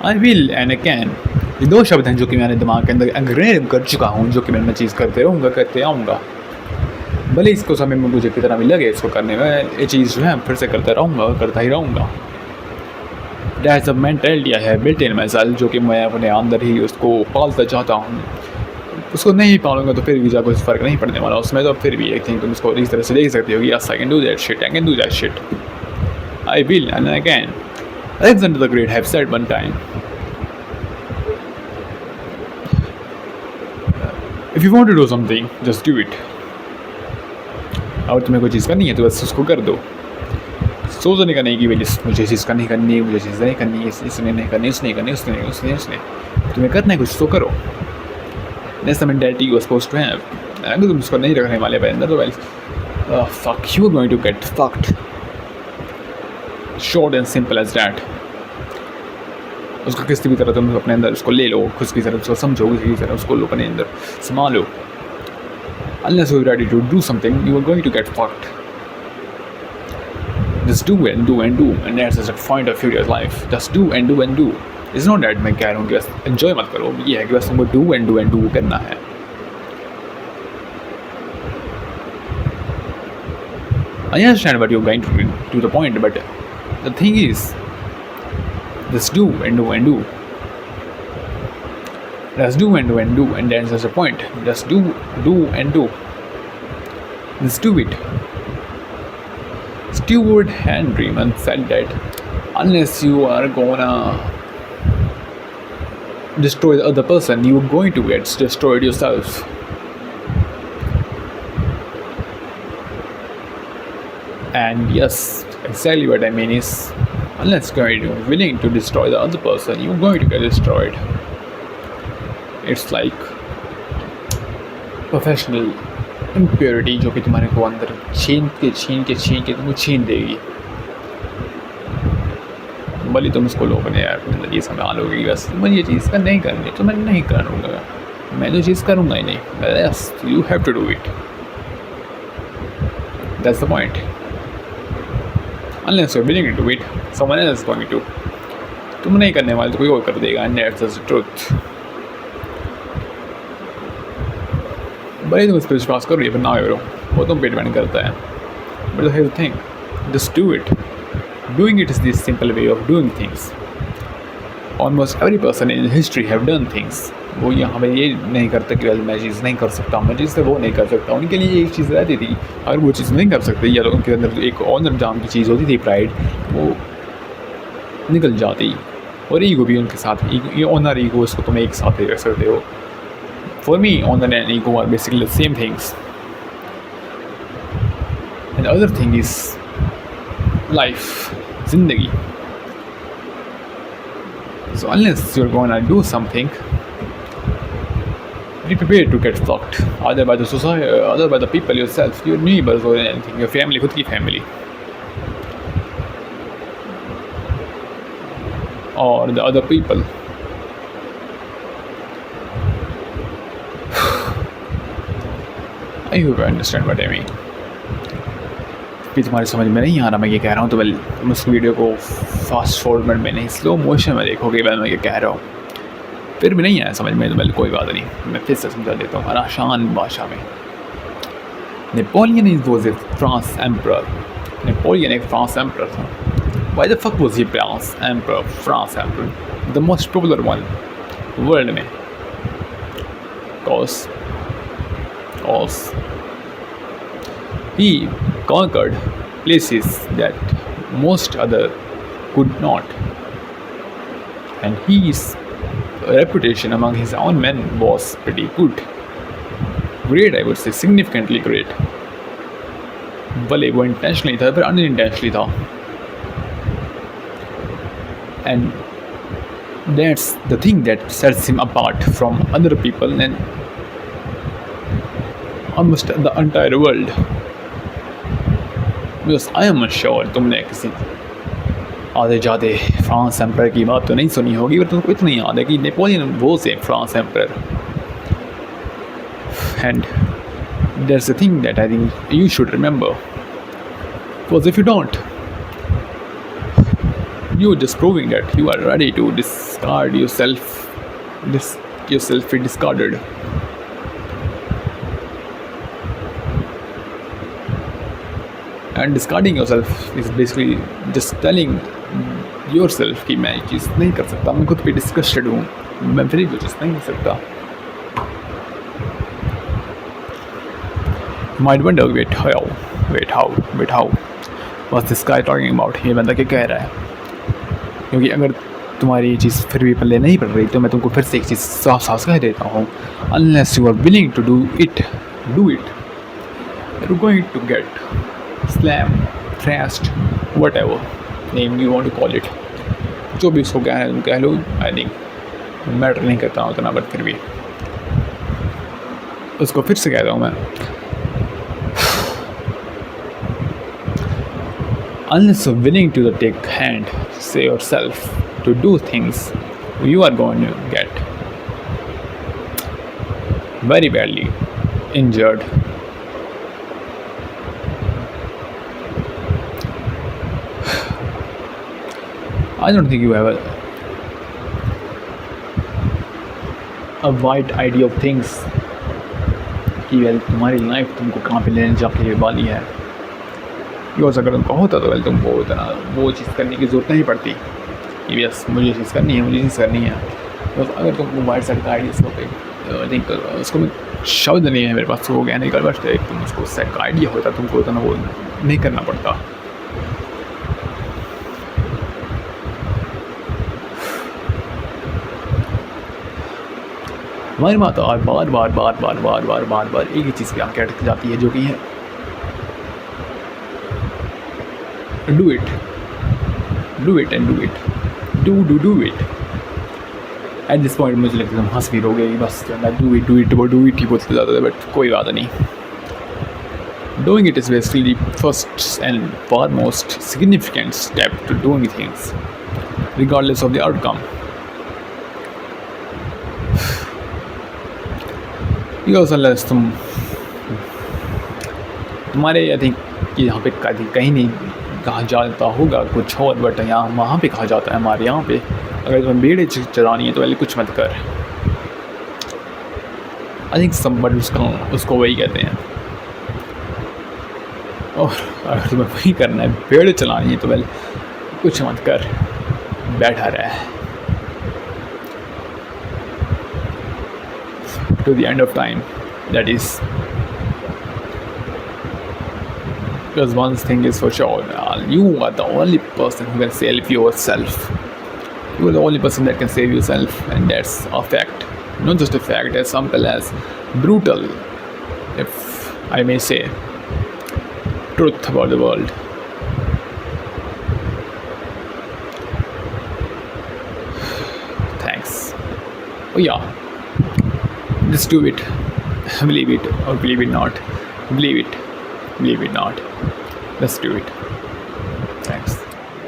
I will and I can, ये दो शब्द हैं जो कि मैंने दिमाग के अंदर इंग्रेव कर चुका हूँ, जो कि मैं चीज़ करते रहूँगा, करते आऊँगा। भले इसको समय में मुझे कितना भी लगे इसको करने में, ये चीज़ जो है फिर से करता रहूँगा, करता ही रहूँगा। That's a mentality I have built in my self, जो कि मैं अपने अंदर ही उसको पालता चाहता हूँ। उसको नहीं पालूंगा तो फिर भी कुछ फ़र्क नहीं पड़ने वाला उसमें, तो फिर भी एक थिंग तुम इसको इस तरह से देख सकते हो, yes I can do that shit, I can do that shit, I will and I can. Alexander the Great have said one time, if you want to do something, just do it. और तुम्हें कोई चीज़ करनी है तो बस उसको कर दो। सोचने का नहीं कि भाई मुझे चीज़ करनी करनी है, मुझे चीज़ नहीं करनी है, इसने नहीं करनी, उसने करनी, उसने तुम्हें करना है कुछ तो करो। That's the mentality you are supposed to have. अगर तुम उसको नहीं रखने वाले अंदर तो well fuck, you are going to get fucked. Short and simple as that. उसको किसी भी तरह तुम अपने अंदर उसको ले लो, किसी की तरह उसको समझो, किसी की तरह उसको लो अपने अंदर संभालो। Unless you're ready to do something, you are going to get fucked. Just do and do and do, and that's just the point of your life. Just do and do and do. It's not that मैं कह रहा हूँ कि बस enjoy मत करो, ये है कि बस तुमको do and do and do करना है। I understand what you're going to the point, but the thing is, just do and do and do. Just do and do and do, and that's just the point. Just do and do. Just do it. Stuart Henryman said that unless you are gonna destroy the other person, you're going to get destroyed yourself. And yes, exactly what I mean is, unless you're willing to destroy the other person, you're going to get destroyed. It's like professional impurity जो कि तुम्हारे को अंदर छीन के तुमको छीन देगी। भले तुम उसको लोग ने यार ये समझ लोगे कि बस मुझे ये चीज़ का नहीं करनी तो मैं नहीं करूँगा, मैं तो चीज़ करूँगा ही नहीं। Yes, you have to do it. That's the point. Unless you're willing to do it, someone else is going to. तुम नहीं करने वाले तो कोई और कर देगा, and that's the truth. भले तुम इस पर विश्वास करो या फिर ना करो, वो तुम पे डिपेंड करता है। But here's the thing, just do it. Doing it is the simple way of doing things. Almost every person in history have done things. वो यहाँ पे ये नहीं करता कि मैं चीज़ नहीं कर सकता, मैं चीज़ से वो नहीं कर सकता। उनके लिए एक चीज़ रहती थी, अगर वो चीज़ नहीं कर सकते या तो उनके अंदर एक ऑनर जाम की चीज़ होती थी, प्राइड, वो निकल जाती। और ईगो भी उनके साथ, ये ऑनर ईगो, इसको तुम एक साथ ही रख सकते हो। For me, honor and ego are basically the same things. And the other thing is life, zindagi. So unless you're gonna do something, be prepared to get fucked, either by the society, either by the people yourself, your neighbors or anything, your family, खुद की family, or the other people. I hope you understand what I mean. भी तुम्हारी समझ में नहीं आ रहा मैं ये कह रहा हूँ तो वेल तुम उस वीडियो को फास्ट फॉरवर्ड में नहीं, स्लो मोशन में देखोगे मैं ये कह रहा हूँ। फिर भी नहीं आया समझ में तो वेल कोई बात नहीं, मैं फिर से समझा देता हूँ आसान भाषा में। Napoleon was a France emperor. Napoleon एक फ्रांस एम्परर था। Why the fuck was he France emperor? France emperor, the most popular one world में। Cause he conquered places that most other could not, and his reputation among his own men was pretty good. Great, I would say, significantly great. भले वो intentionally था पर unintentionally था, and that's the thing that sets him apart from other people and almost the entire world. Because I am sure तुमने किसी आधे ज़्यादा France emperor की बात तो नहीं सुनी होगी, पर तुमको इतना याद है कि नेपोलियन वो से France emperor. And there's a thing that I think you should remember, because if you don't, you're just proving that you are ready to discard yourself, yourself be discarded. And discarding yourself is basically just telling yourself कि मैं ये चीज़ नहीं कर सकता, मैं खुद पे disgusted हूँ, मैं फिर वो चीज़ नहीं कर सकता. You might wonder, wait how what's this guy talking about? ये बंदा क्या कह रहा है? क्योंकि अगर तुम्हारी ये चीज़ फिर भी पल्ले नहीं पड़ रही तो मैं तुमको फिर से एक चीज़ साफ साफ कह देता हूँ. Unless you are willing to do it, you're going to get slammed, thrashed, whatever name you want to call it. जो भी इसको कह लो, आई थिंक मैटर नहीं करता उतना, बट फिर भी उसको फिर से कहता हूँ मैं. Unless you're willing to take hand, say yourself to do things, you are going to get very badly injured. I don't think you have a wide idea of things कि वेल तुम्हारी लाइफ तुमको कहाँ पे लेने जाके वाली है. Because अगर तुमको होता तो वेल तुमको इतना वो चीज़ करने की ज़रूरत नहीं पड़ती कि यस मुझे चीज़ करनी है. बस अगर तुमको वाइड साइड का आइडिया होते, आई थिंक उसको मैं शब्द नहीं है मेरे पास वो कहने का, बट एक तुम उसको सेट का आइडिया होता तुमको उतना वो नहीं करना पड़ता. हमारी माता बार एक ही चीज़ पे आके अटक जाती है, जो कि है do it at this point. मुझे लगता है तुम हंस भी रहोगे, बस डू इट ही बोलते ज़्यादा, बट कोई बात नहीं. Doing it is basically first and foremost significant step to doing things regardless of the outcome. Because unless तुम्हारे आई थिंक कि यहाँ पे कहीं नहीं कहा जाता होगा कुछ और, बट यहाँ वहाँ पे कहा जाता है हमारे यहाँ पे, अगर तुम्हें भेड़ें चरानी है तो पहले कुछ मत कर. आई थिंक सब बट उसको वही कहते हैं. और अगर तुम्हें वही करना है, भेड़ें चलानी है तो पहले कुछ मत कर, बैठा रहे to the end of time. That is, because one thing is for sure, you are the only person who can save yourself. You are the only person that can save yourself, and that's a fact. Not just a fact, as simple as brutal, if I may say, truth about the world. Thanks. Oh yeah. Just do it. Believe it or believe it not. Believe it not. Let's do it. Thanks.